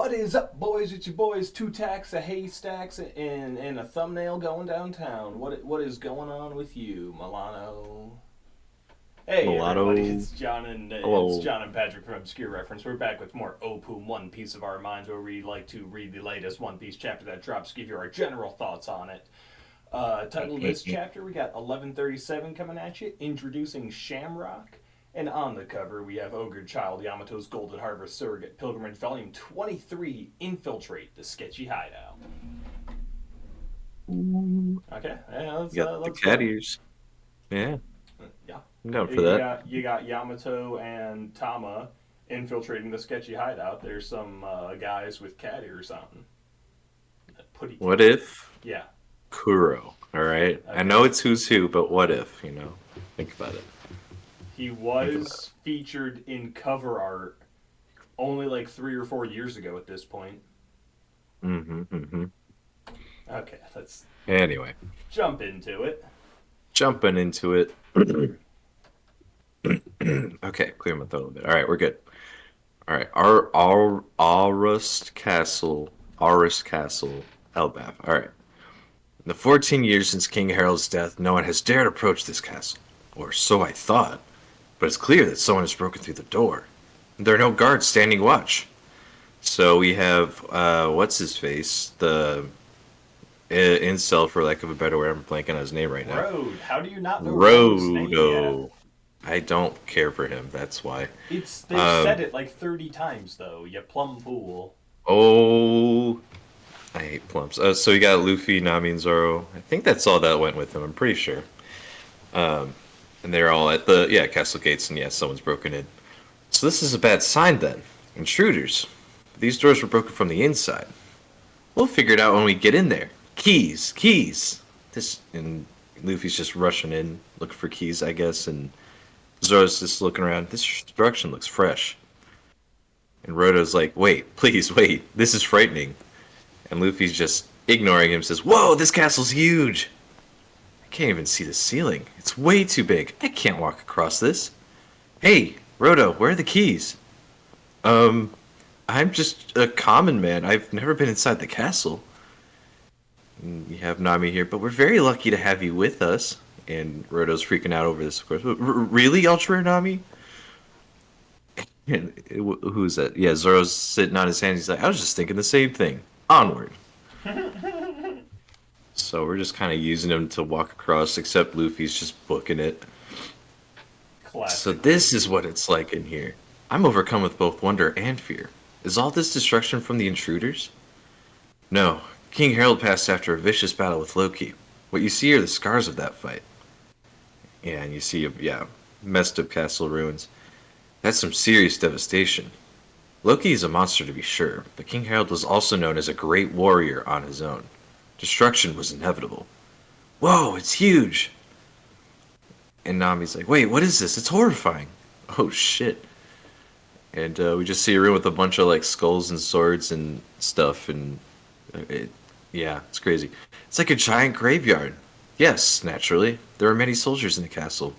What is up, boys? It's your boys, two tacks, a haystacks, and a thumbnail going downtown. What is going on with you, Milano? Hey, everybody! Mulatto. It's Hello. John and Patrick from Obscure Reference. We're back with more Opum One Piece of Our Minds, where we like to read the latest One Piece chapter that drops, give you our general thoughts on it. Title of this chapter, we got 1137 coming at you, introducing Shamrock. And on the cover, we have Ogre Child, Yamato's Golden Harvest Surrogate, Pilgrimage Volume 23, Infiltrate the Sketchy Hideout. Ooh, Okay, you got the let's cat go. ears. Yeah, Yeah. I'm down for You that. got you got Yamato and Tama infiltrating the sketchy hideout. There's some guys with cat ears on. Putty What cat. if Yeah. Kuro? All right. I Okay. know it's who's who, but what if? Think about it. He Think about was featured in cover art only like 3 or 4 years ago at this point. it. Mm-hmm. Okay, let's Anyway, jump into it. jumping into it. Okay, clear my throat a little bit. All right, we're good. All right, our Aurust Castle, Elbaf. All right. In the 14 years since King Harold's death, no one has dared approach this castle, or so I thought. But it's clear that someone has broken through the door. There are no guards standing watch. So we have what's his face, the incel for lack of a better word. I'm blanking on his name right now. Road. How do you not know Road's name yet? Rodo. I don't care for him. That's why. They've said Um. it like 30 times though. You plum fool. Oh, I hate plumps. So you got Luffy, Nami, and Zoro. I think that's all that went with him. I'm pretty sure. Um, and they're all at the castle gates, and yeah, someone's broken in. So this is a bad sign then. Intruders. These doors were broken from the inside. We'll figure it out when we get in there. Keys, keys. This and Luffy's just rushing in, looking for keys, I guess, and Zoro's just looking around. This destruction looks fresh. And Rhoda's like, wait, please, wait. This is frightening. And Luffy's just ignoring him, says, whoa, this castle's huge. I can't even see the ceiling. It's way too big. I can't walk across this. Hey, Rhoda, where are the keys? Um, I'm just a common man. I've never been inside the castle. And you have Nami here, but we're very lucky to have you with us. And Rhoda's freaking out over this, of course. Really, Ultra Nami? And who's that? Yeah, Zoro's sitting on his hands. He's like, I was just thinking the same thing. Onward. So we're just kind of using him to walk across, except Luffy's just booking it. So Classic this is Luffy. what it's like in here. I'm overcome with both wonder and fear. Is all this destruction from the intruders? No. King Harold passed after a vicious battle with Loki. What you see are the scars of that fight. Yeah, and you see, yeah, messed up castle ruins. That's some serious devastation. Loki is a monster to be sure, but King Harold was also known as a great warrior on his own. Destruction was inevitable. Whoa, it's huge! And Nami's like, wait, what is this? It's horrifying. Oh shit. And we just see a room with a bunch of like skulls and swords and stuff, and it, yeah, it's crazy. It's like a giant graveyard. Yes, naturally, there were many soldiers in the castle.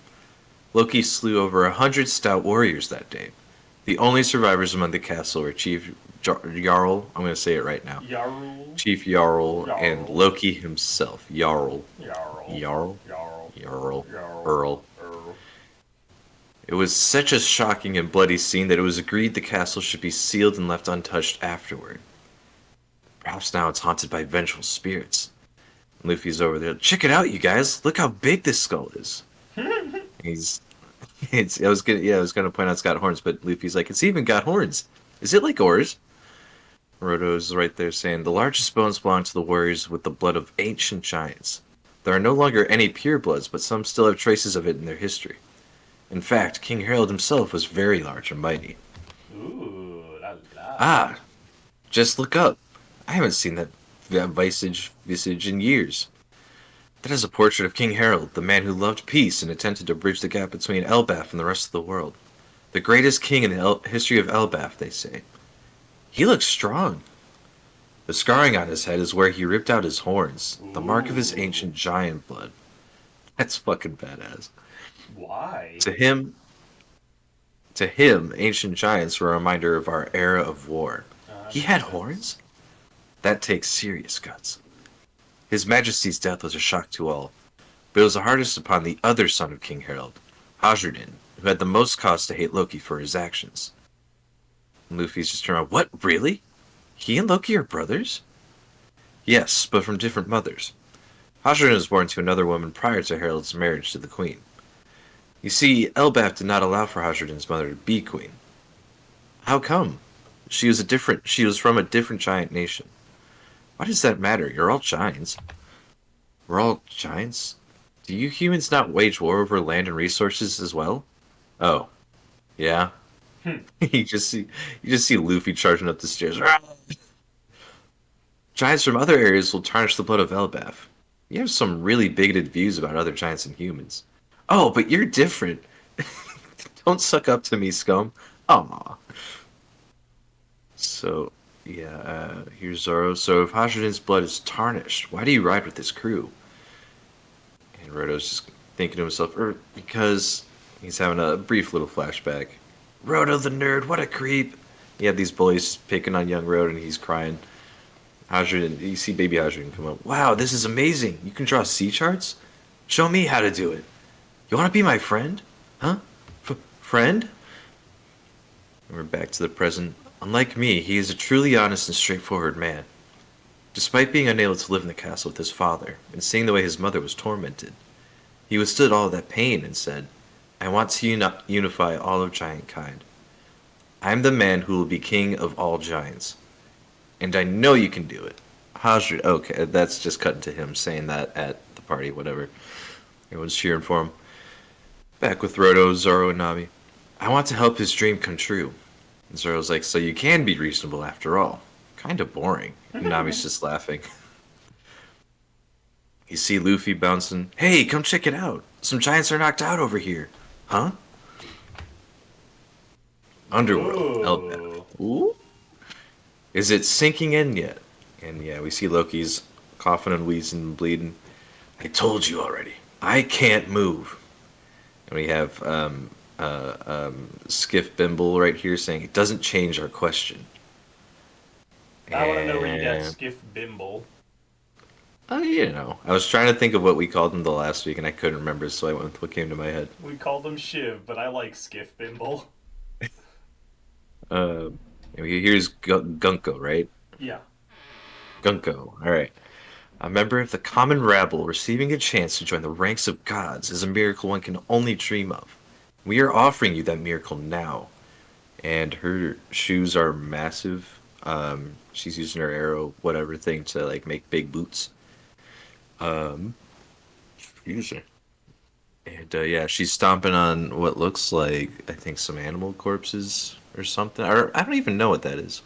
Loki slew over 100 stout warriors that day. The only survivors among the castle were Chief Jarl. I'm going to say it right now. Yarl. Chief Jarl and Yarl. Loki himself. Jarl. Yarl. Jarl. Yarl. Jarl. Yarl. Earl. Earl. It was such a shocking and bloody scene that it was agreed the castle should be sealed and left untouched afterward. Perhaps now it's haunted by vengeful spirits. Luffy's over there. Check it out, you guys! Look how big this skull is. He's, I was gonna point out it's got horns, but Luffy's like, it's even got horns. Is it like ours? Roto's right there saying the largest bones belong to the warriors with the blood of ancient giants. There are no longer any purebloods, but some still have traces of it in their history. In fact, King Harold himself was very large and mighty. Ooh, la la. Ah, just look up. I haven't seen that visage in years. That is a portrait of King Harold, the man who loved peace and attempted to bridge the gap between Elbaf and the rest of the world. The greatest king in the history of Elbaf, they say. He looks strong. The scarring on his head is where he ripped out his horns, the mark of his Ooh. ancient giant blood. That's fucking badass. Why? To him, to him, ancient giants were a reminder of our era of war. That He makes had sense. horns? That takes serious guts. His Majesty's death was a shock to all, but it was the hardest upon the other son of King Harold, Hajordin, who had the most cause to hate Loki for his actions. And Luffy's just turned around, what, really? He and Loki are brothers? Yes, but from different mothers. Hajordin was born to another woman prior to Harold's marriage to the queen. You see, Elbaf did not allow for Hajordin's mother to be queen. How come? She was from a different giant nation. Why does that matter? You're all giants. We're all giants? Do you humans not wage war over land and resources as well? Oh, yeah. Hmm. You just see Luffy charging up the stairs. Giants from other areas will tarnish the blood of Elbaf. You have some really bigoted views about other giants and humans. Oh, but you're different. Don't suck up to me, scum. Aw. So, yeah, here's Zoro. So if Hashirdan's blood is tarnished, why do you ride with this crew? And Roto's just thinking to himself, because he's having a brief little flashback. Roto the nerd, what a creep. You have these bullies picking on young Roto and he's crying. Hajrin, you see baby Hajrin come up. Wow, this is amazing. You can draw sea charts? Show me how to do it. You want to be my friend? Huh? Friend? And we're back to the present. Unlike me, he is a truly honest and straightforward man. Despite being unable to live in the castle with his father and seeing the way his mother was tormented, he withstood all of that pain and said, I want to unify all of giant kind. I am the man who will be king of all giants. And I know you can do it. Hajri, okay, that's just cutting to him saying that at the party, whatever. Everyone's cheering for him. Back with Roto, Zoro, and Nami. I want to help his dream come true. And Zoro's like, so you can be reasonable after all. Kind of boring. And Nami's just laughing. You see Luffy bouncing. Hey, come check it out. Some giants are knocked out over here. Huh? Underworld, Elbaf. Whoa. Ooh? Is it sinking in yet? And yeah, we see Loki's coughing and wheezing and bleeding. I told you already. I can't move. And we have Skiff Bimble right here saying it doesn't change our question. I want to know where you got And Skiff Bimble. you know, I was trying to think of what we called him the last week, and I couldn't remember, so I went with what came to my head. We call them Shiv, but I like Skiff Bimble. Uh, here's Gunko, right? Yeah. Gunko. All right. A member of the common rabble receiving a chance to join the ranks of gods is a miracle one can only dream of. We are offering you that miracle now. And her shoes are massive. She's using her arrow, whatever thing, to like make big boots. Um, Excuse me. And yeah, she's stomping on what looks like, I think, some animal corpses or something. Or I don't even know what that is.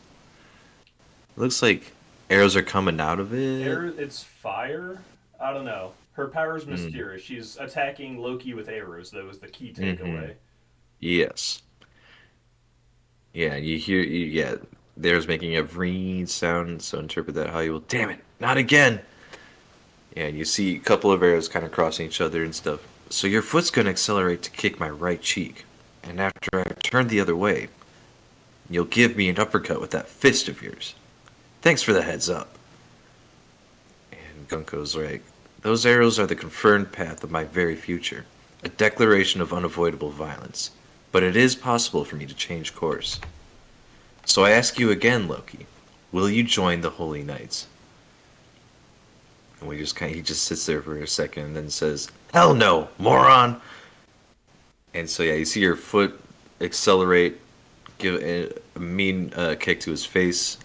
It looks like arrows are coming out of it. Air, it's fire? I don't know. Her power is Mm. mysterious. She's attacking Loki with arrows. That was the key Mm-hmm. takeaway. Yes. Yeah, yeah, there's making a vreen sound, so interpret that how you will. Damn it, not again! Yeah, and you see a couple of arrows kind of crossing each other and stuff. So your foot's gonna accelerate to kick my right cheek, and after I turn the other way, you'll give me an uppercut with that fist of yours. Thanks for the heads up. And Gunko's like, those arrows are the confirmed path of my very future, a declaration of unavoidable violence. But it is possible for me to change course. So I ask you again, Loki, will you join the Holy Knights? And he just sits there for a second and then says, hell no, moron! And so yeah, you see her foot accelerate, give a mean kick to his face,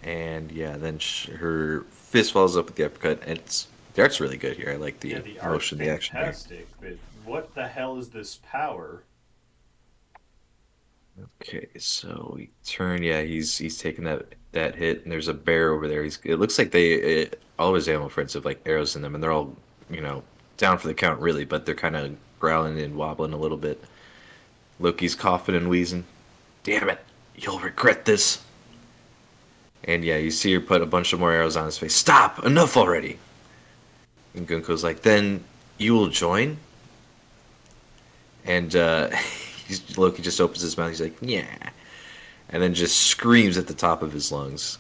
and yeah, then her fist follows up with the uppercut, and the art's really good here. I like Yeah, the the art's motion, the action here. fantastic, but what the hell is this power? Okay, so we turn. Yeah, he's taking that hit, and there's a bear over there. It looks like all of his animal friends have like arrows in them, and they're all down for the count really, but they're kind of growling and wobbling a little bit. Loki's coughing and wheezing. Damn it, you'll regret this. And yeah, you see her put a bunch of more arrows on his face. Stop! Enough already! And Gunko's like, then you will join? And Loki just opens his mouth. He's like, yeah. and then just screams at the top of his lungs.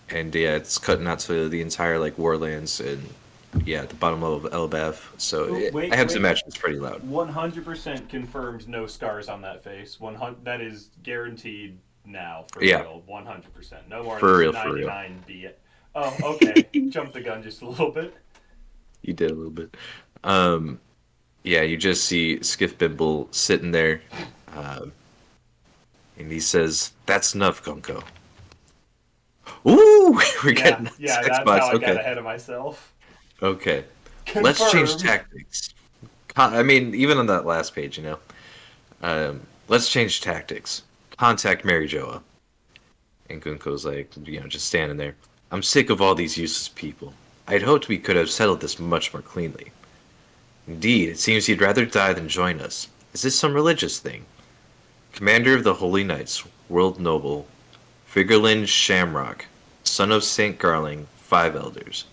And yeah, it's cutting out to the entire like Warlands and yeah, at the bottom of Elbaf. So Oh, I wait, have to wait. imagine it's pretty loud. 100% confirmed no scars on that face. 100, that is guaranteed now, for Yeah, real. 100%. No more of for this real, for real. 99 be it. Oh, okay. Jump the gun just a little bit. You did a little bit. Um, yeah, you just see Skiff Bimble sitting there, um, and he says, "That's enough, Gunko." Ooh, we're Yeah, getting yeah, text that's how box. I got Okay, ahead of myself. okay. Let's change Confirmed. tactics. I mean, even on that last page, let's change tactics. Contact Mary Joa. And Gunko's like, just standing there. I'm sick of all these useless people. I'd hoped we could have settled this much more cleanly. Indeed, it seems he'd rather die than join us. Is this some religious thing? Commander of the Holy Knights, World Noble, Figurlin Shamrock, son of Saint Garling, 5 elders.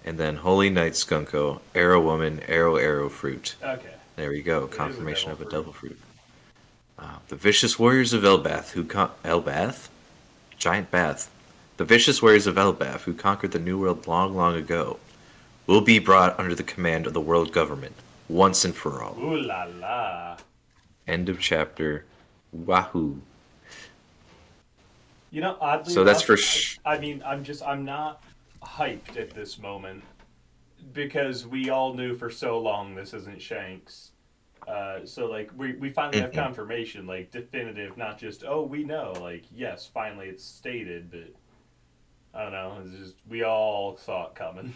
And then Holy Knights Gunko, Arrow Woman, Arrow Fruit. Okay, There we go, it is a confirmation devil of a fruit. devil fruit. The vicious warriors of Elbath Elbath? Giant Bath. The vicious warriors of Elbath who conquered the New World long, long ago will be brought under the command of the world government, once and for all. Ooh la la. End of chapter. Wahoo. Oddly So that's enough, for I mean, I'm not hyped at this moment because we all knew for so long this isn't Shanks. So like we finally have Mhm. confirmation, like definitive, not just oh we know, like yes, finally it's stated, but I don't know, it's just we all saw it coming.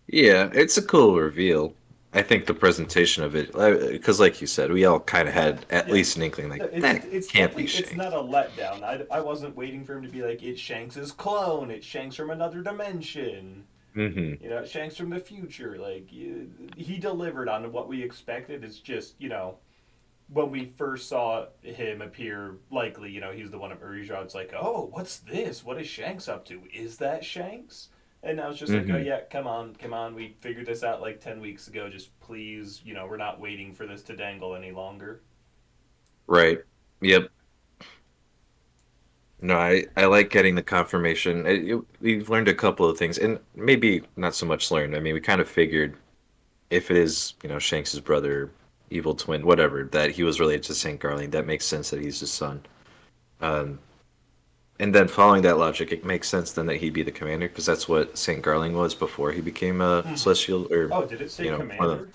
Yeah, it's a cool reveal. I think the presentation of it, because like you said, we all kind of had at Yeah, least an inkling, like no, that it's can't be definitely it's Shanks. not a letdown. I wasn't waiting for him to be like it's Shanks's clone, it's Shanks from another dimension. Hmm. Shanks from the future. Like he delivered on what we expected. It's just when we first saw him appear, likely he's the one of Urija. It's like, oh, what's this? What is Shanks up to? Is that Shanks? And now it's just like, oh Hmm. yeah, come on, come on. We figured this out like 10 weeks ago. Just please, we're not waiting for this to dangle any longer. Right. Yep. No, I like getting the confirmation. We've learned a couple of things, and maybe not so much learned. I mean, we kind of figured if it is, Shanks's brother, evil twin, whatever, that he was related to Saint Garling. That makes sense that he's his son. Um, and then following that logic, it makes sense then that he'd be the commander because that's what Saint Garling was before he became a Hmm. celestial, or Oh, did it say one of commander?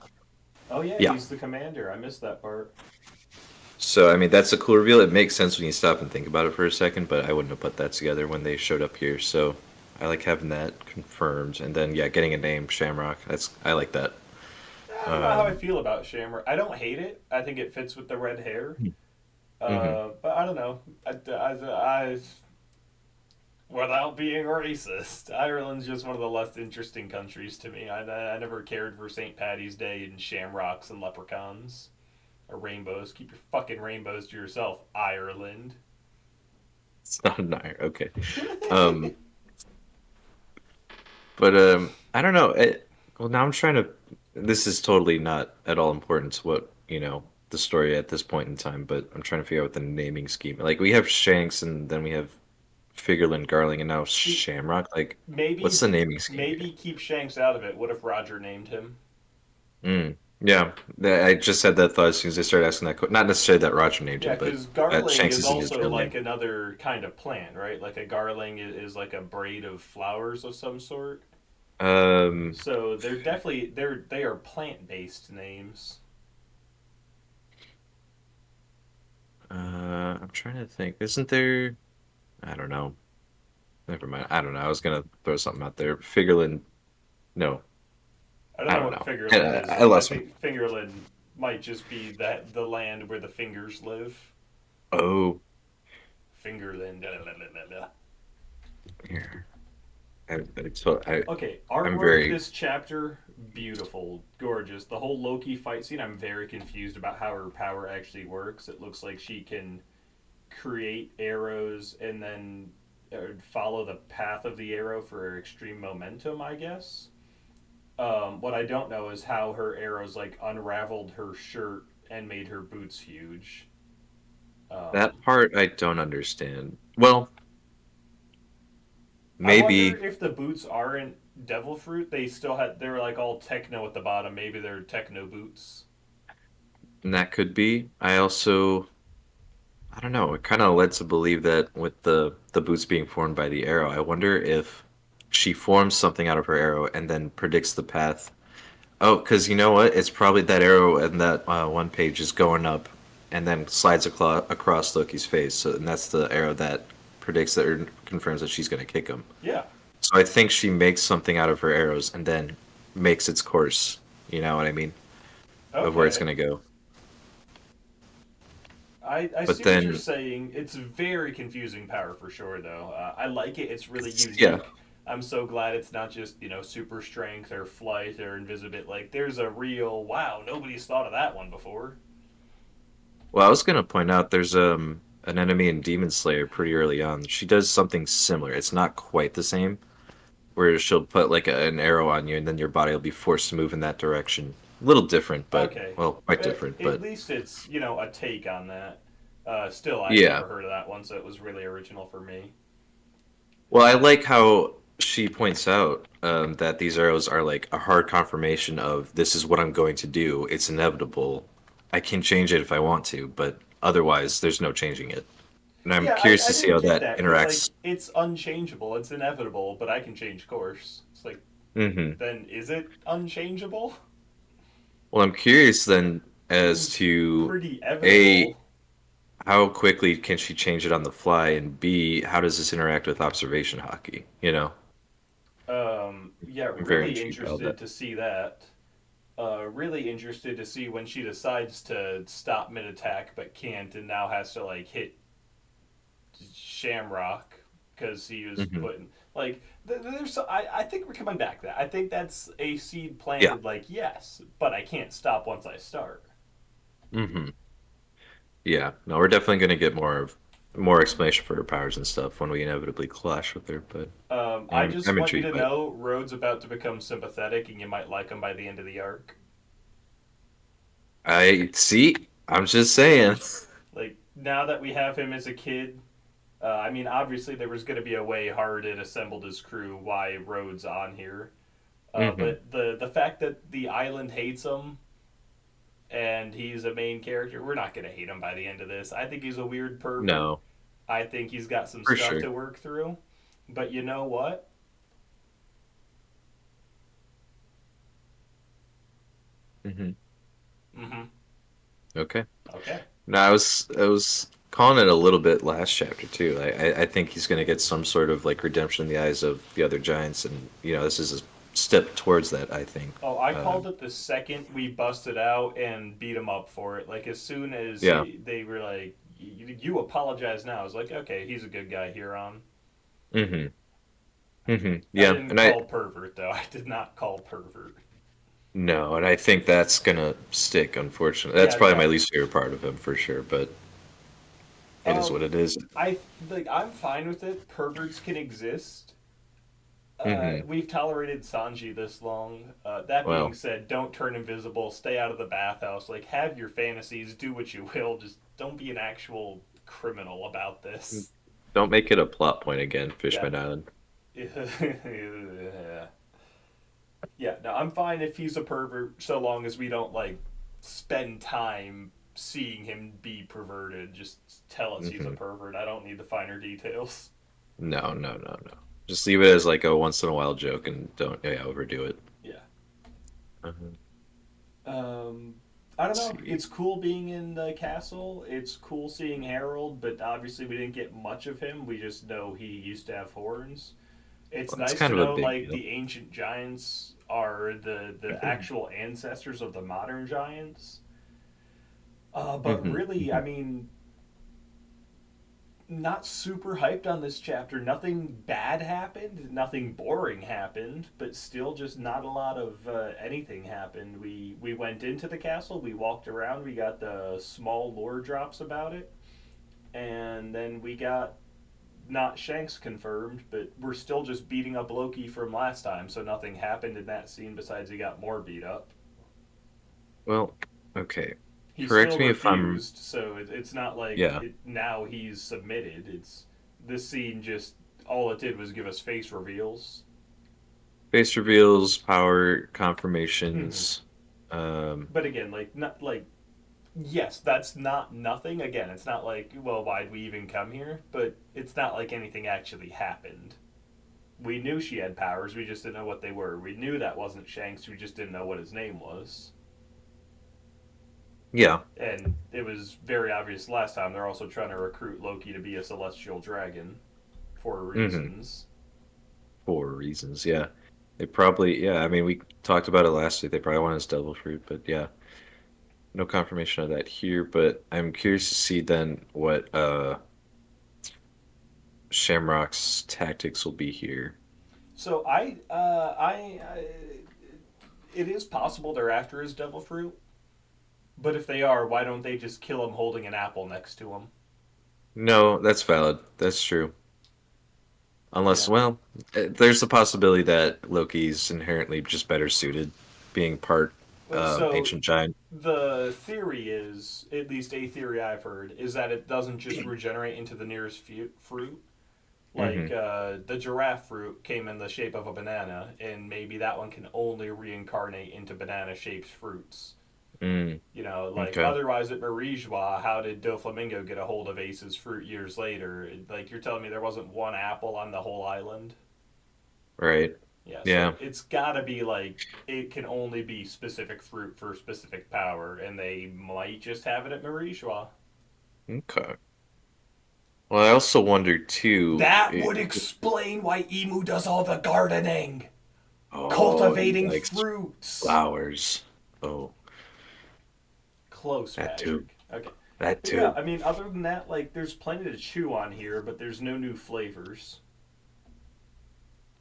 Oh yeah, yeah. he's the commander. I missed that part. So I mean, that's a cool reveal. It makes sense when you stop and think about it for a second, but I wouldn't have put that together when they showed up here. So I like having that confirmed, and then yeah, getting a name Shamrock. I like that. I don't know how I Um, feel about Shamrock. I don't hate it. I think it fits with the red hair. hmm. But I don't know. Without being racist, Ireland's just one of the less interesting countries to me. I never cared for St. Patty's Day and shamrocks and leprechauns or rainbows. Keep your fucking rainbows to yourself, Ireland. It's not an iron. Okay. Um, but I don't know. Well, now I'm trying to. This is totally not at all important to what the story at this point in time. But I'm trying to figure out what the naming scheme. Like we have Shanks, and then we have Figurlin, Garling, and now See, Shamrock. Like, what's maybe the naming scheme here? maybe keep Shanks out of it. What if Roger named him? Mm. Yeah, I just had that thought as soon as I started asking that. Not necessarily that Roger named Yeah, him, but because garling Shanks is isn't his also real like name. another kind of plant, right? Like a garling is like a braid of flowers of some sort. Um, So they're definitely they are plant based names. I'm trying to think. Isn't there? I don't know. Never mind. I don't know. I was gonna throw something out there. Figurlin. No, I don't I know don't what know. Fingerland I, is I though. I lost me. think Fingerland might just be that the land where the fingers live. Oh, Fingerland. here. I, Okay, I'm artwork very. this chapter beautiful, gorgeous. The whole Loki fight scene, I'm very confused about how her power actually works. It looks like she can create arrows and then follow the path of the arrow for extreme momentum, I guess. What I don't know is how her arrows like unraveled her shirt and made her boots huge. Um, That part I don't understand. Well, I wonder maybe if the boots aren't devil fruit. They're like all techno at the bottom. Maybe they're techno boots. that could be. I don't know. It kind of led to believe that with the boots being formed by the arrow, I wonder if she forms something out of her arrow and then predicts the path. Oh, because you know what? It's probably that arrow in that one page is going up and then slides across Loki's face. So, and that's the arrow that predicts that or confirms that she's going to kick him. Yeah. So I think she makes something out of her arrows and then makes its course. You know what I mean? Of where it's Okay. going to go. I But see what you're then, saying. It's very confusing power for sure, though. I like it. It's really yeah. unique. I'm so glad it's not just super strength or flight or invisibility. Like there's a real wow. Nobody's thought of that one before. Well, I was going to point out there's an enemy in Demon Slayer pretty early on. She does something similar. It's not quite the same, where she'll put like an arrow on you and then your body will be forced to move in that direction. A little different, but Okay, well, quite different, at but least it's a take on that. Still, I'd yeah. never heard of that one, so it was really original for me. Well, I like how she points out that these arrows are like a hard confirmation of this is what I'm going to do. It's inevitable. I can change it if I want to, but otherwise, there's no changing it. And I'm Yeah, curious I to see didn't how get that that because like interacts. it's unchangeable, it's inevitable, but I can change course. It's like Hmm. then is it unchangeable? Well, I'm curious then as Seems to pretty A, evitable. how quickly can she change it on the fly, and B, how does this interact with observation hockey? You know, Yeah, I'm very really intrigued by all that. interested to see that. Really interested to see when she decides to stop mid attack but can't, and now has to like hit Shamrock because he was Hmm. putting like there's I think we're coming back to that. I think that's a seed Yeah. planted. Like yes, but I can't stop once I start. Hmm. Yeah. No, we're definitely going to get more explanation for her powers and stuff when we inevitably clash with her. But yeah, I I'm, just I'm want you intrigued to by it. know Rhodes about to become sympathetic, and you might like him by the end of the arc. I see. I'm just saying. Like now that we have him as a kid, I mean, obviously there was going to be a way Hardin assembled his crew. Why Rhodes on here? Hmm. But the fact that the island hates him and he's a main character, we're not going to hate him by the end of this. I think he's a weird pervert. No, I think he's got some for stuff sure. to work through. But you know what? Hmm. Mm-hmm. Okay. Okay. No, I was calling it a little bit last chapter too. I think he's going to get some sort of like redemption in the eyes of the other giants, and this is a step towards that. I think. Oh, I called Um, it the second we busted out and beat him up for it. Like as soon as yeah. they were like, "You apologize now," I was like, "Okay, he's a good guy here on." Hmm. Hmm. I Yeah, didn't and I call pervert though. I did not call pervert. no, and I think that's gonna stick. Unfortunately, that's Yeah, probably my no. least favorite part of him for sure. But it is Um, what it is. I'm fine with it. Perverts can exist. Hmm. We've tolerated Sanji this long. That being Well, said, don't turn invisible. Stay out of the bathhouse. Like, have your fantasies. Do what you will. Just don't be an actual criminal about this. don't make it a plot point again, Yeah. Fishman Island. Yeah. Yeah. No, I'm fine if he's a pervert, so long as we don't like spend time seeing him be perverted. Just tell us he's a Hmm. pervert. I don't need the finer details. No, no, no, no. Just leave it as like a once in a while joke and don't overdo it. Yeah. Uh-huh. Um, I don't Let's know. see. It's cool being in the castle. It's cool seeing Harold, but obviously we didn't get much of him. We just know he used to have horns. It's Well, it's nice kind to of a know big like deal. the ancient giants are the actual ancestors of the modern giants. But Hmm. really, I Hmm. mean, not super hyped on this chapter. Nothing bad happened. Nothing boring happened. But still, just not a lot of anything happened. We went into the castle. We walked around. We got the small lore drops about it, and then we got not Shanks confirmed, but we're still just beating up Loki from last time. So nothing happened in that scene besides he got more beat up. Well, okay. He correct still me if I'm, refused, so it's not like yeah, now he's submitted. It's this scene just all it did was give us face reveals. face reveals, power Hmm. confirmations. Um, But again, like not like yes, that's not nothing. Again, it's not like well, why'd we even come here? But it's not like anything actually happened. We knew she had powers. We just didn't know what they were. We knew that wasn't Shanks. We just didn't know what his name was. yeah. And it was very obvious last time. They're also trying to recruit Loki to be a celestial dragon for Hmm. reasons. For reasons, yeah. They probably, yeah. I mean, we talked about it last week. They probably want his devil fruit, but yeah, no confirmation of that here. But I'm curious to see then what Shamrock's tactics will be here. So it is possible they're after his devil fruit. But if they are, why don't they just kill him holding an apple next to him? No, that's valid. That's true. You Unless, know. well, there's the possibility that Loki's inherently just better suited, being part So ancient giant. the theory is, at least a theory I've heard, is that it doesn't just regenerate into the nearest fruit. Like Hmm. the giraffe fruit came in the shape of a banana, and maybe that one can only reincarnate into banana-shaped fruits. Mm, You know, like okay. otherwise at Marijua, how did Doflamingo get a hold of Ace's fruit years later? Like you're telling me there wasn't one apple on the whole island? Right. Yeah, so Yeah. it's gotta be like it can only be specific fruit for specific power, and they might just have it at Marijua. Okay. Well, I also wonder too. That would explain why Emu does all the gardening, Oh, he cultivating likes fruits. flowers. Oh, Close, that too. Patrick. Okay. That But yeah, too. I mean, other than that, like, there's plenty to chew on here, but there's no new flavors.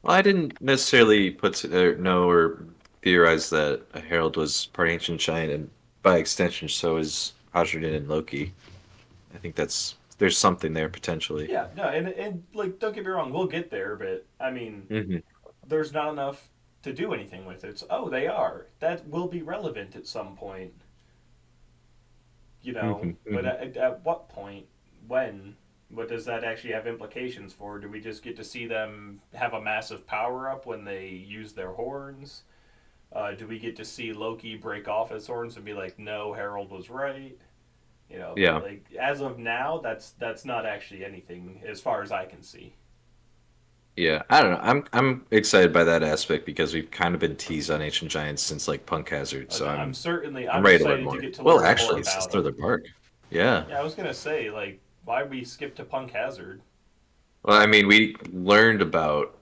Well, I didn't necessarily know or theorize that a Herald was part ancient giant, and by extension, so is Hydrogen and Loki. I think there's something there potentially. Yeah, no, and like, don't get me wrong, we'll get there, but I mean, Hmm. there's not enough to do anything with it. So, oh, they are. That will be relevant at some point, you know. Hmm. But Hmm. at what point? When? What does that actually have implications for? Do we just get to see them have a massive power up when they use their horns? Do we get to see Loki break off his horns and be like, "No, Harold was right"? You know, Yeah. like as of now, that's not actually anything as far as I can see. Yeah, I don't know. I'm excited by that aspect because we've kind of been teased on Ancient Giants since like Punk Hazard, so I'm I'm ready to learn excited to more. get to Well, learn more actually, since about them. Thriller Bark. Yeah. Yeah, I was gonna say like why we skip to Punk Hazard. Well, I mean, we learned about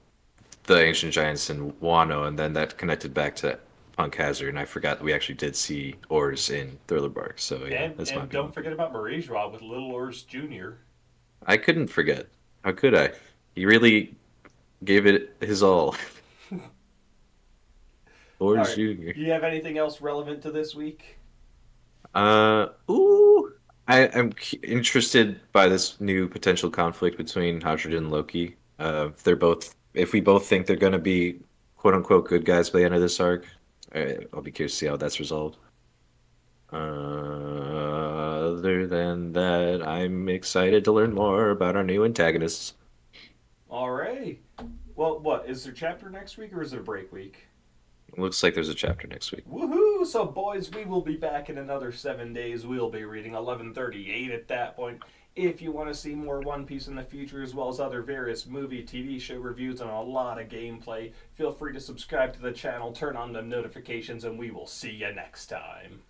the Ancient Giants in Wano, and then that connected back to Punk Hazard, and I forgot that we actually did see Oars in Thriller Bark. So yeah, that's my And don't opinion. forget about Marijua with Little Urs Jr. I couldn't forget. How could I? He really gave it his all. All Oars right. Jr. Do you have anything else relevant to this week? Ooh, I'm interested by this new potential conflict between Hydrogen and Loki. If we both think they're going to be quote unquote good guys by the end of this arc, I'll be curious to see how that's resolved. Other than that, I'm excited to learn more about our new antagonists. All right. Well, what is there chapter next week or is it a break week? Looks like there's a chapter next week. Woohoo! So, boys, we will be back in another 7 days. We'll be reading 1138 at that point. If you want to see more One Piece in the future, as well as other various movie, TV show reviews, and a lot of gameplay, feel free to subscribe to the channel, turn on the notifications, and we will see you next time.